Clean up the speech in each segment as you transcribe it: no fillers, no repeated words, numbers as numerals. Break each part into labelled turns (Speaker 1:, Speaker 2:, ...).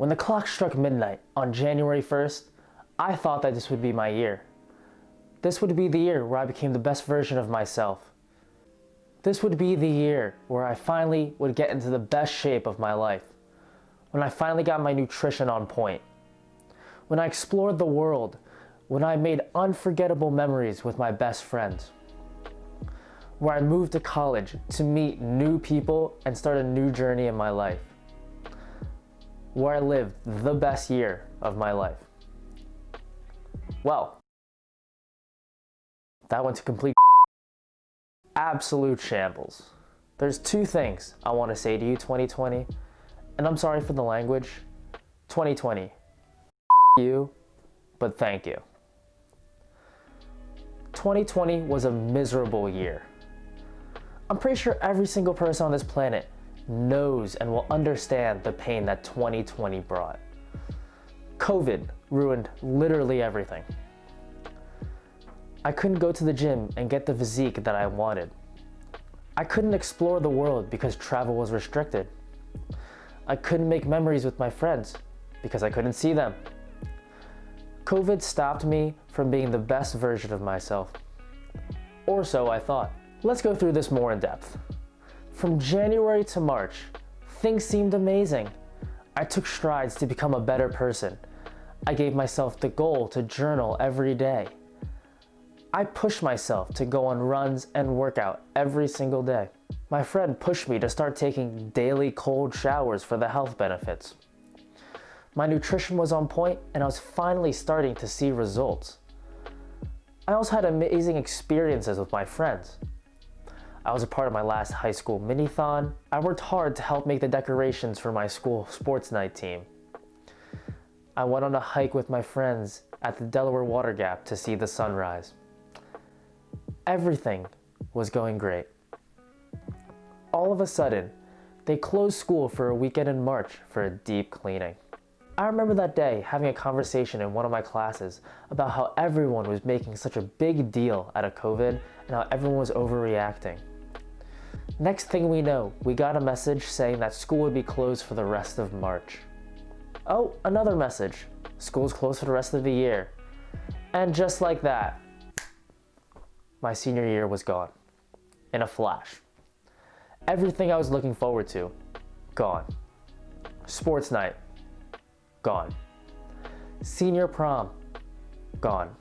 Speaker 1: When the clock struck midnight on January 1st, I thought that this would be my year. This would be the year where I became the best version of myself. This would be the year where I finally would get into the best shape of my life. When I finally got my nutrition on point. When I explored the world. When I made unforgettable memories with my best friends. Where I moved to college to meet new people and start a new journey in my life. Where I lived the best year of my life. Well, that went to complete absolute shambles. There's two things I want to say to you, 2020, and I'm sorry for the language. 2020, you, but thank you. 2020 was a miserable year. I'm pretty sure every single person on this planet knows and will understand the pain that 2020 brought. COVID ruined literally everything. I couldn't go to the gym and get the physique that I wanted. I couldn't explore the world because travel was restricted. I couldn't make memories with my friends because I couldn't see them. COVID stopped me from being the best version of myself. Or so I thought. Let's go through this more in depth. From January to March, things seemed amazing. I took strides to become a better person. I gave myself the goal to journal every day. I pushed myself to go on runs and work out every single day. My friend pushed me to start taking daily cold showers for the health benefits. My nutrition was on point and I was finally starting to see results. I also had amazing experiences with my friends. I was a part of my last high school mini-thon. I worked hard to help make the decorations for my school sports night team. I went on a hike with my friends at the Delaware Water Gap to see the sunrise. Everything was going great. All of a sudden, they closed school for a weekend in March for a deep cleaning. I remember that day having a conversation in one of my classes about how everyone was making such a big deal out of COVID and how everyone was overreacting. Next thing we know, we got a message saying that school would be closed for the rest of March. Oh, another message. School's closed for the rest of the year. And just like that, my senior year was gone. In a flash. Everything I was looking forward to, gone. Sports night, gone. Senior prom, gone.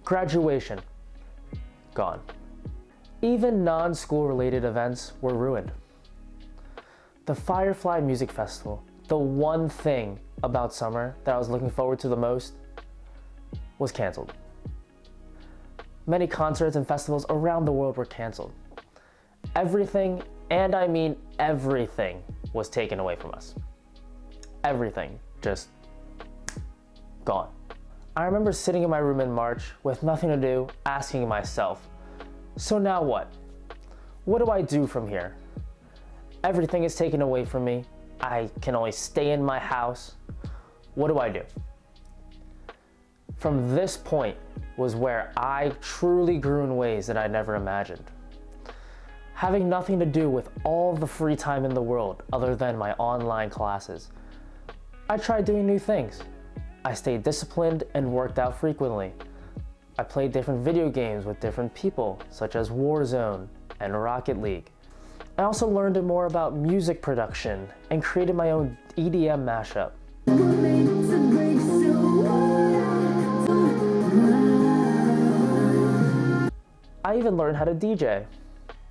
Speaker 1: Graduation, gone. Even non-school related events were ruined. The Firefly Music Festival, the one thing about summer that I was looking forward to the most, was canceled. Many concerts and festivals around the world were canceled. Everything, and I mean everything, was taken away from us. Everything, just gone. I remember sitting in my room in March with nothing to do, asking myself, so now what? What do I do from here? Everything is taken away from me. I can only stay in my house. What do I do? From this point was where I truly grew in ways that I never imagined. Having nothing to do with all the free time in the world other than my online classes, I tried doing new things. I stayed disciplined and worked out frequently. I played different video games with different people, such as Warzone and Rocket League. I also learned more about music production and created my own EDM mashup. I even learned how to DJ.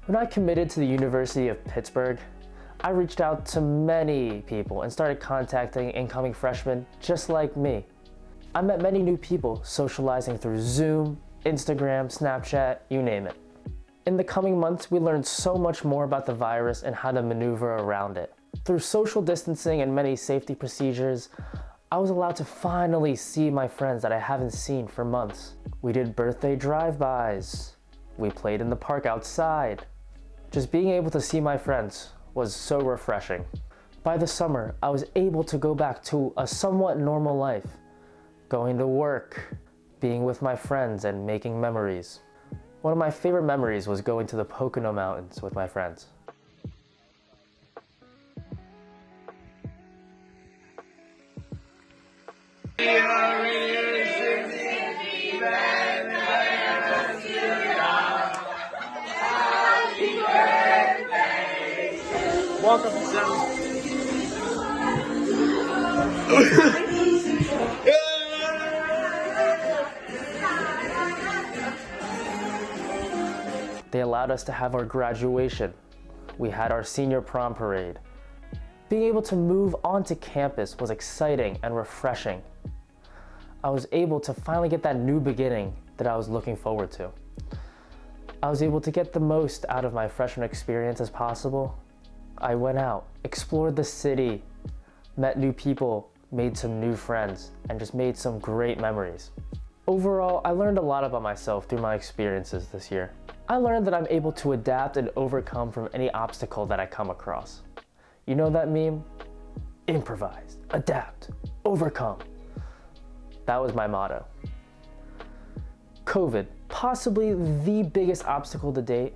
Speaker 1: When I committed to the University of Pittsburgh, I reached out to many people and started contacting incoming freshmen just like me. I met many new people socializing through Zoom, Instagram, Snapchat, you name it. In the coming months, we learned so much more about the virus and how to maneuver around it. Through social distancing and many safety procedures, I was allowed to finally see my friends that I haven't seen for months. We did birthday drive-bys. We played in the park outside. Just being able to see my friends was so refreshing. By the summer, I was able to go back to a somewhat normal life. Going to work, being with my friends and making memories. One of my favorite memories was going to the Pocono Mountains with my friends.
Speaker 2: Welcome to Seven.
Speaker 1: They allowed us to have our graduation. We had our senior prom parade. Being able to move onto campus was exciting and refreshing. I was able to finally get that new beginning that I was looking forward to. I was able to get the most out of my freshman experience as possible. I went out, explored the city, met new people, made some new friends, and just made some great memories. Overall, I learned a lot about myself through my experiences this year. I learned that I'm able to adapt and overcome from any obstacle that I come across. You know that meme? Improvise, adapt, overcome. That was my motto. COVID, possibly the biggest obstacle to date,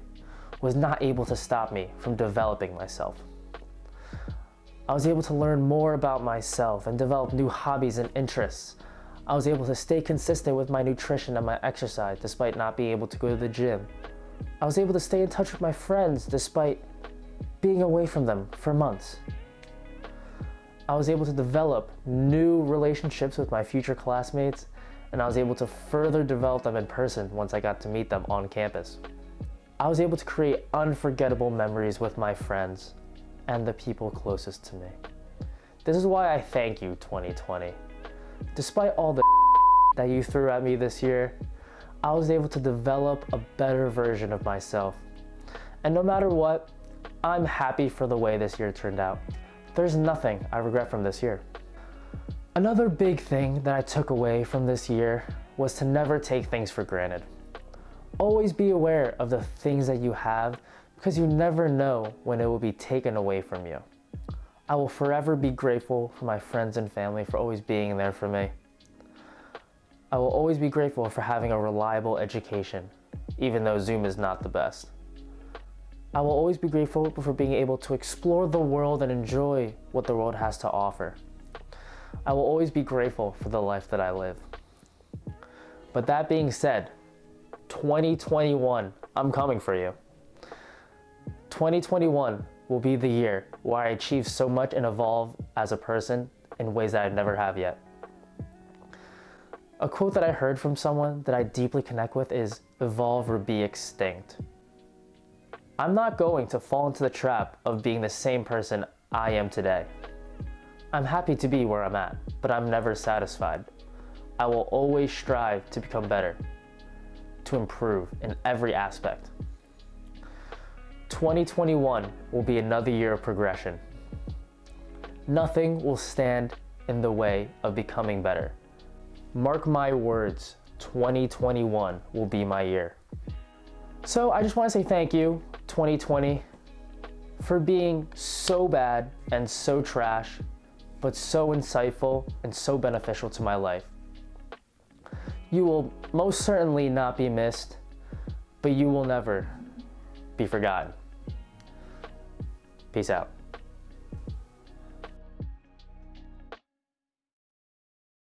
Speaker 1: was not able to stop me from developing myself. I was able to learn more about myself and develop new hobbies and interests. I was able to stay consistent with my nutrition and my exercise despite not being able to go to the gym. I was able to stay in touch with my friends despite being away from them for months. I was able to develop new relationships with my future classmates, and I was able to further develop them in person once I got to meet them on campus. I was able to create unforgettable memories with my friends and the people closest to me. This is why I thank you, 2020. Despite all the that you threw at me this year, I was able to develop a better version of myself. And no matter what, I'm happy for the way this year turned out. There's nothing I regret from this year. Another big thing that I took away from this year was to never take things for granted. Always be aware of the things that you have because you never know when it will be taken away from you. I will forever be grateful for my friends and family for always being there for me. I will always be grateful for having a reliable education, even though Zoom is not the best. I will always be grateful for being able to explore the world and enjoy what the world has to offer. I will always be grateful for the life that I live. But that being said, 2021, I'm coming for you. 2021 will be the year where I achieve so much and evolve as a person in ways that I never have yet. A quote that I heard from someone that I deeply connect with is, "Evolve or be extinct." I'm not going to fall into the trap of being the same person I am today. I'm happy to be where I'm at, but I'm never satisfied. I will always strive to become better, to improve in every aspect. 2021 will be another year of progression. Nothing will stand in the way of becoming better. Mark my words, 2021 will be my year. So I just want to say thank you, 2020, for being so bad and so trash, but so insightful and so beneficial to my life. You will most certainly not be missed, but you will never be forgotten. Peace out.